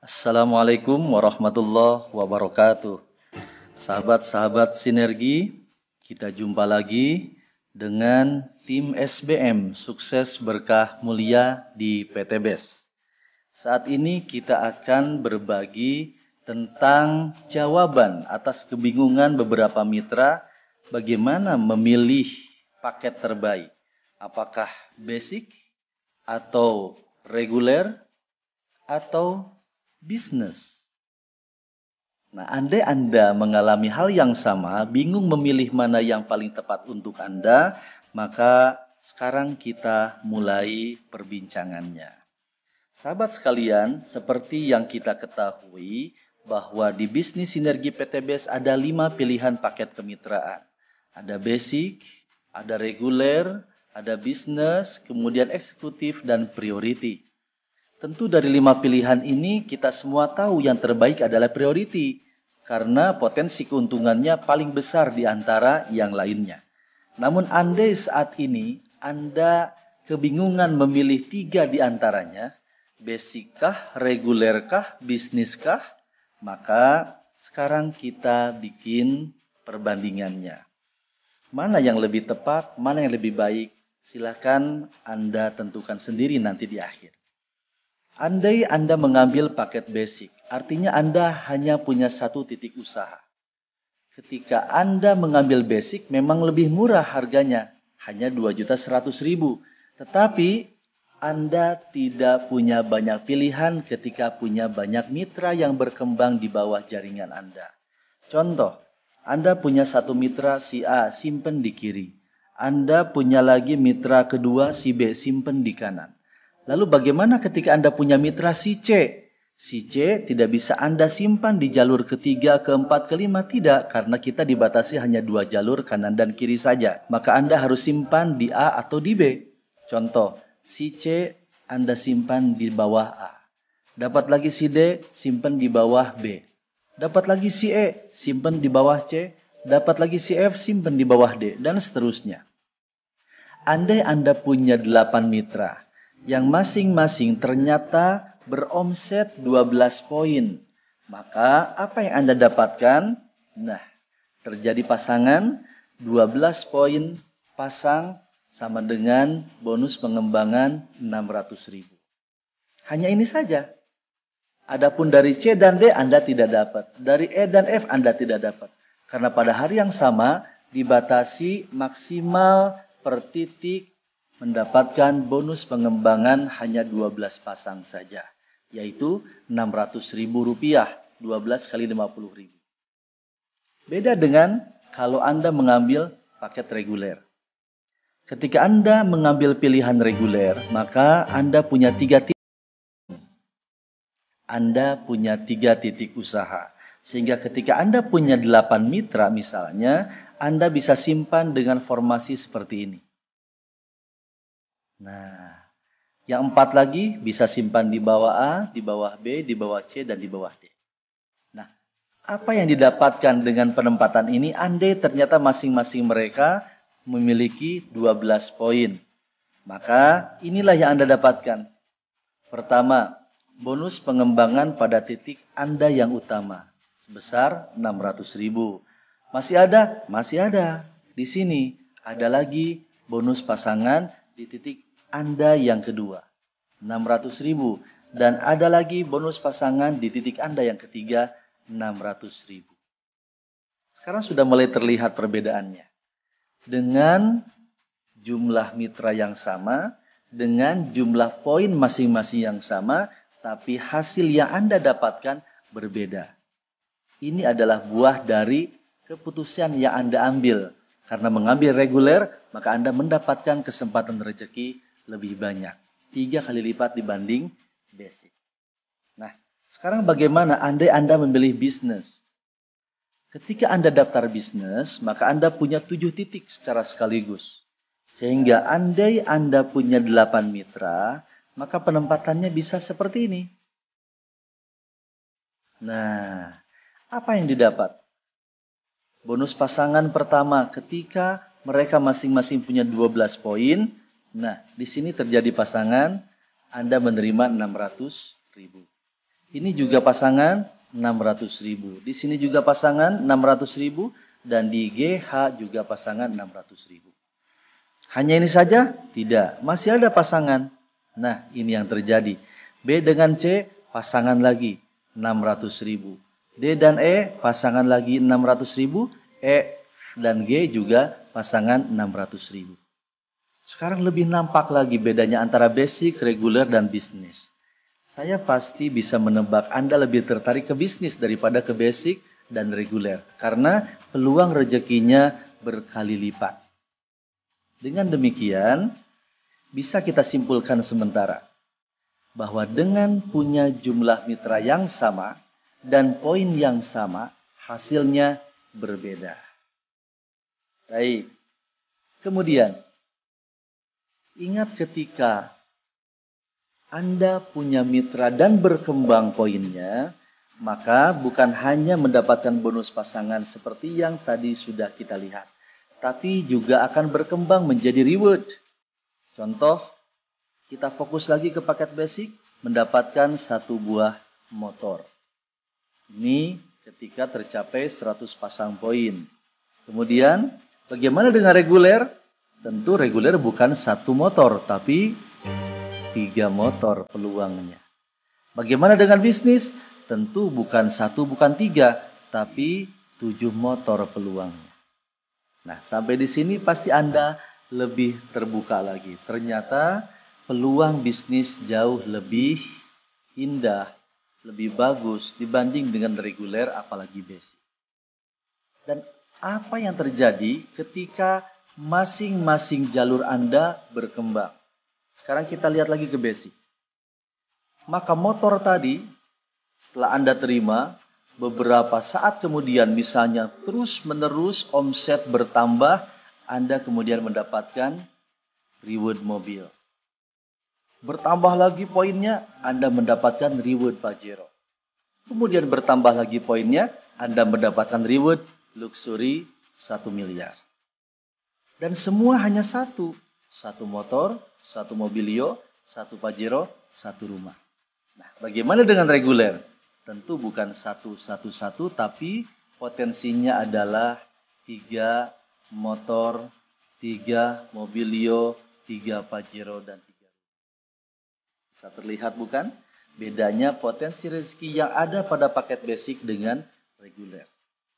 Assalamualaikum warahmatullahi wabarakatuh. Sahabat-sahabat sinergi, kita jumpa lagi dengan tim SBM Sukses Berkah Mulia di PT BES. Saat ini kita akan berbagi tentang jawaban atas kebingungan beberapa mitra bagaimana memilih paket terbaik. Apakah basic atau reguler atau bisnis. Nah, andai Anda mengalami hal yang sama, bingung memilih mana yang paling tepat untuk Anda, maka sekarang kita mulai perbincangannya. Sahabat sekalian, seperti yang kita ketahui bahwa di bisnis sinergi PT BES ada 5 pilihan paket kemitraan. Ada basic, ada reguler, ada bisnis, kemudian eksekutif, dan priority. Tentu dari 5 pilihan ini kita semua tahu yang terbaik adalah priority karena potensi keuntungannya paling besar di antara yang lainnya. Namun andai saat ini Anda kebingungan memilih 3 di antaranya, basic kah, reguler kah, bisnis kah, maka sekarang kita bikin perbandingannya. Mana yang lebih tepat, mana yang lebih baik, silakan Anda tentukan sendiri nanti di akhir. Andai Anda mengambil paket basic, artinya Anda hanya punya satu titik usaha. Ketika Anda mengambil basic, memang lebih murah harganya, hanya 2.100.000. Tetapi Anda tidak punya banyak pilihan ketika punya banyak mitra yang berkembang di bawah jaringan Anda. Contoh, Anda punya satu mitra si A, simpen di kiri. Anda punya lagi mitra kedua si B, simpen di kanan. Lalu bagaimana ketika Anda punya mitra si C? Si C tidak bisa Anda simpan di jalur ketiga, keempat, kelima. Tidak, karena kita dibatasi hanya 2 jalur kanan dan kiri saja. Maka Anda harus simpan di A atau di B. Contoh, si C Anda simpan di bawah A. Dapat lagi si D, simpan di bawah B. Dapat lagi si E, simpan di bawah C. Dapat lagi si F, simpan di bawah D. Dan seterusnya. Andai Anda punya 8 mitra yang masing-masing ternyata beromset 12 poin. Maka apa yang Anda dapatkan? Nah, terjadi pasangan 12 poin pasang sama dengan bonus pengembangan 600.000. Hanya ini saja. Adapun dari C dan D Anda tidak dapat. Dari E dan F Anda tidak dapat. Karena pada hari yang sama dibatasi maksimal per titik mendapatkan bonus pengembangan hanya 12 pasang saja, yaitu Rp600.000, 12 kali 50.000. Beda dengan kalau Anda mengambil paket reguler. Ketika Anda mengambil pilihan reguler, maka Anda punya 3 titik. Anda punya 3 titik usaha. Sehingga ketika Anda punya 8 mitra misalnya, Anda bisa simpan dengan formasi seperti ini. Nah, yang 4 lagi bisa simpan di bawah A, di bawah B, di bawah C, dan di bawah D. Nah, apa yang didapatkan dengan penempatan ini? Andai ternyata masing-masing mereka memiliki 12 poin. Maka inilah yang Anda dapatkan. Pertama, bonus pengembangan pada titik Anda yang utama. Sebesar 600.000. Masih ada? Masih ada. Di sini ada lagi bonus pasangan di titik Anda yang kedua. 600.000. Dan ada lagi bonus pasangan di titik Anda yang ketiga. 600.000. Sekarang sudah mulai terlihat perbedaannya. Dengan jumlah mitra yang sama, dengan jumlah poin masing-masing yang sama, tapi hasil yang Anda dapatkan berbeda. Ini adalah buah dari keputusan yang Anda ambil. Karena mengambil reguler, maka Anda mendapatkan kesempatan rezeki lebih banyak. 3 kali lipat dibanding basic. Nah, sekarang bagaimana andai Anda memilih bisnis? Ketika Anda daftar bisnis, maka Anda punya 7 titik secara sekaligus. Sehingga andai Anda punya 8 mitra, maka penempatannya bisa seperti ini. Nah, apa yang didapat? Bonus pasangan pertama ketika mereka masing-masing punya 12 poin. Nah, di sini terjadi pasangan, Anda menerima 600.000. Ini juga pasangan 600.000. Di sini juga pasangan 600.000 dan di GH juga pasangan 600.000. Hanya ini saja? Tidak, masih ada pasangan. Nah, ini yang terjadi. B dengan C pasangan lagi 600.000. D dan E pasangan lagi 600.000. E dan G juga pasangan 600.000. Sekarang lebih nampak lagi bedanya antara basic, reguler, dan bisnis. Saya pasti bisa menebak Anda lebih tertarik ke bisnis daripada ke basic dan reguler. Karena peluang rezekinya berkali lipat. Dengan demikian, bisa kita simpulkan sementara bahwa dengan punya jumlah mitra yang sama dan poin yang sama, hasilnya berbeda. Baik. Kemudian, ingat ketika Anda punya mitra dan berkembang poinnya, maka bukan hanya mendapatkan bonus pasangan seperti yang tadi sudah kita lihat, tapi juga akan berkembang menjadi reward. Contoh, kita fokus lagi ke paket basic, mendapatkan satu buah motor. Ini ketika tercapai 100 pasang poin. Kemudian, bagaimana dengan reguler? Tentu reguler bukan satu motor, tapi 3 motor peluangnya. Bagaimana dengan bisnis? Tentu bukan 1, bukan 3, tapi 7 motor peluangnya. Nah, sampai di sini pasti Anda lebih terbuka lagi. Ternyata peluang bisnis jauh lebih indah, lebih bagus dibanding dengan reguler apalagi basic. Dan apa yang terjadi ketika masing-masing jalur Anda berkembang? Sekarang kita lihat lagi ke basic. Maka motor tadi setelah Anda terima, beberapa saat kemudian misalnya terus-menerus omset bertambah, Anda kemudian mendapatkan reward mobil. Bertambah lagi poinnya, Anda mendapatkan reward Pajero. Kemudian bertambah lagi poinnya, Anda mendapatkan reward luxury 1 miliar. Dan semua hanya satu. Satu motor, satu mobilio, satu Pajero, satu rumah. Nah, bagaimana dengan reguler? Tentu bukan satu-satu-satu, tapi potensinya adalah 3 motor, 3 mobilio, 3 Pajero, dan 3. Bisa terlihat bukan? Bedanya potensi rezeki yang ada pada paket basic dengan reguler.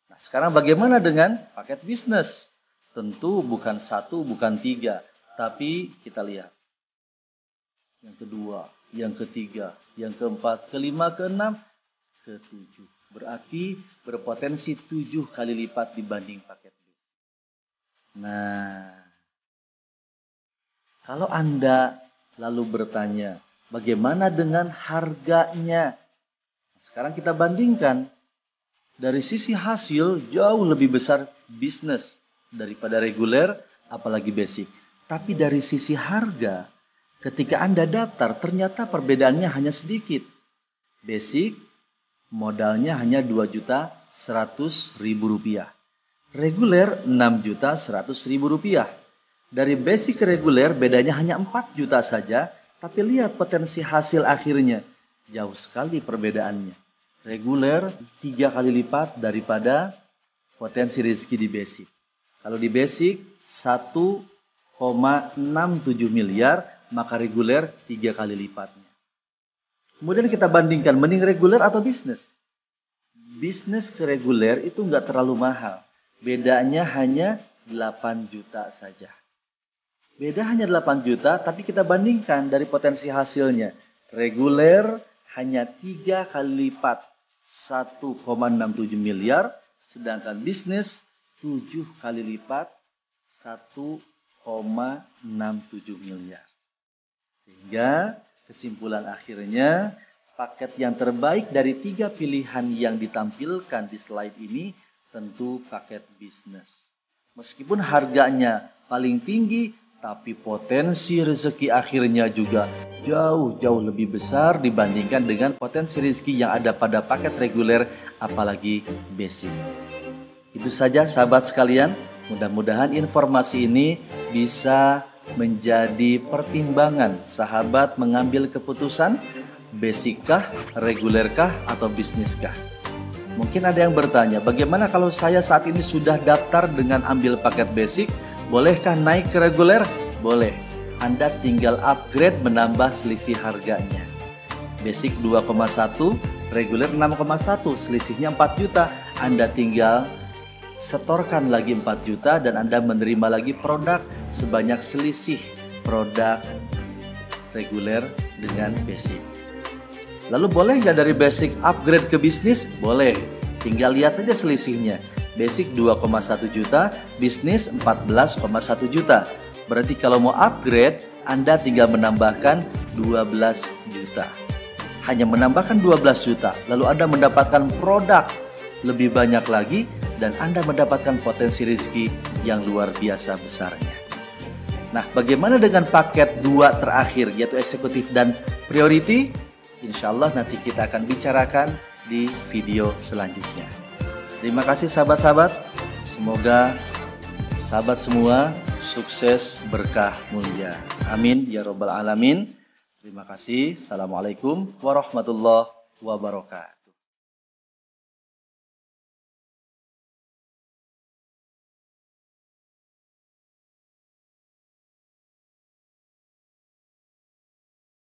Nah, sekarang bagaimana dengan paket bisnis? Tentu bukan 1, bukan 3, tapi kita lihat. Yang kedua, yang ketiga, yang keempat, kelima, keenam, ke-7. Berarti berpotensi 7 kali lipat dibanding paket B. Nah, kalau Anda lalu bertanya, bagaimana dengan harganya? Sekarang kita bandingkan. Dari sisi hasil jauh lebih besar bisnis daripada reguler, apalagi basic. Tapi dari sisi harga, ketika Anda daftar, ternyata perbedaannya hanya sedikit. Basic modalnya hanya Rp2.100.000. Reguler Rp6.100.000. Dari basic ke reguler bedanya hanya 4 juta saja, tapi lihat potensi hasil akhirnya. Jauh sekali perbedaannya. Reguler 3 kali lipat daripada potensi rezeki di basic. Kalau di basic 1,67 miliar, maka reguler 3 kali lipatnya. Kemudian kita bandingkan, mending reguler atau bisnis? Bisnis ke reguler itu nggak terlalu mahal. Bedanya hanya 8 juta saja. Beda hanya 8 juta, tapi kita bandingkan dari potensi hasilnya. Reguler hanya 3 kali lipat, 1,67 miliar. Sedangkan bisnis 7 kali lipat, 1,67 miliar. Sehingga kesimpulan akhirnya, paket yang terbaik dari 3 pilihan yang ditampilkan di slide ini tentu paket bisnis. Meskipun harganya paling tinggi, tapi potensi rezeki akhirnya juga jauh-jauh lebih besar dibandingkan dengan potensi rezeki yang ada pada paket reguler, apalagi basic. Itu saja sahabat sekalian, mudah-mudahan informasi ini bisa menjadi pertimbangan sahabat mengambil keputusan basic kah, reguler kah, atau bisnis kah? Mungkin ada yang bertanya, bagaimana kalau saya saat ini sudah daftar dengan ambil paket basic, bolehkah naik ke reguler? Boleh. Anda tinggal upgrade menambah selisih harganya. Basic 2,1, reguler 6,1, selisihnya 4 juta. Anda tinggal setorkan lagi 4 juta dan Anda menerima lagi produk sebanyak selisih produk reguler dengan basic. Lalu boleh nggak dari basic upgrade ke bisnis? Boleh. Tinggal lihat saja selisihnya. Basic 2,1 juta, bisnis 14,1 juta. Berarti kalau mau upgrade, Anda tinggal menambahkan 12 juta. Hanya menambahkan 12 juta, lalu Anda mendapatkan produk lebih banyak lagi dan Anda mendapatkan potensi rezeki yang luar biasa besarnya. Nah, bagaimana dengan paket 2 terakhir, yaitu eksekutif dan priority? Insya Allah nanti kita akan bicarakan di video selanjutnya. Terima kasih sahabat-sahabat. Semoga sahabat semua sukses, berkah, mulia. Amin ya robbal alamin. Terima kasih. Assalamualaikum warahmatullahi wabarakatuh.